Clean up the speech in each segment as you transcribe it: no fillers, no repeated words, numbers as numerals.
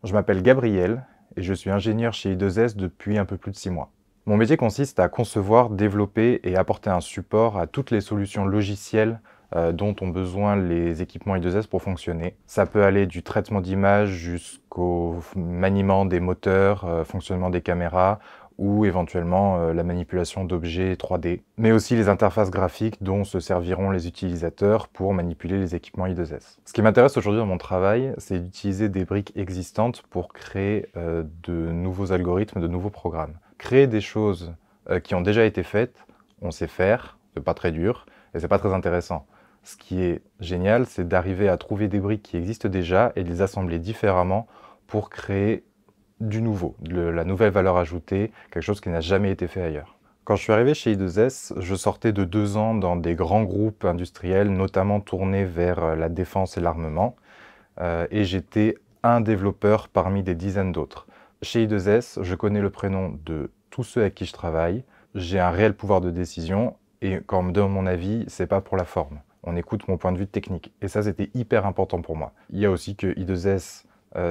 Je m'appelle Gabriel et je suis ingénieur chez I2S depuis un peu plus de 6 mois. Mon métier consiste à concevoir, développer et apporter un support à toutes les solutions logicielles dont ont besoin les équipements I2S pour fonctionner. Ça peut aller du traitement d'image jusqu'au maniement des moteurs, fonctionnement des caméras ou éventuellement la manipulation d'objets 3D, mais aussi les interfaces graphiques dont se serviront les utilisateurs pour manipuler les équipements I2S. Ce qui m'intéresse aujourd'hui dans mon travail, c'est d'utiliser des briques existantes pour créer de nouveaux algorithmes, de nouveaux programmes. Créer des choses qui ont déjà été faites, on sait faire, c'est pas très dur et c'est pas très intéressant. Ce qui est génial, c'est d'arriver à trouver des briques qui existent déjà et de les assembler différemment pour créer du nouveau, de la nouvelle valeur ajoutée, quelque chose qui n'a jamais été fait ailleurs. Quand je suis arrivé chez I2S, je sortais de 2 ans dans des grands groupes industriels, notamment tournés vers la défense et l'armement, et j'étais un développeur parmi des dizaines d'autres. Chez I2S, je connais le prénom de tous ceux avec qui je travaille, j'ai un réel pouvoir de décision, et quand on me donne mon avis, c'est pas pour la forme. On écoute mon point de vue technique, et ça c'était hyper important pour moi. Il y a aussi que I2S,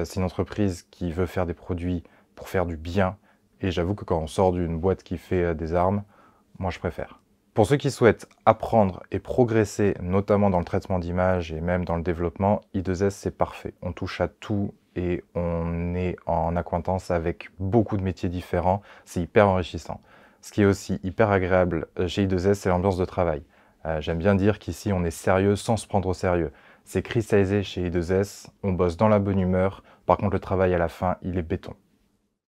c'est une entreprise qui veut faire des produits pour faire du bien. Et j'avoue que quand on sort d'une boîte qui fait des armes, moi je préfère. Pour ceux qui souhaitent apprendre et progresser, notamment dans le traitement d'image et même dans le développement, I2S c'est parfait. On touche à tout et on est en acquaintance avec beaucoup de métiers différents. C'est hyper enrichissant. Ce qui est aussi hyper agréable chez I2S, c'est l'ambiance de travail. J'aime bien dire qu'ici on est sérieux sans se prendre au sérieux. C'est cristallisé chez I2S, on bosse dans la bonne humeur, par contre le travail à la fin, il est béton.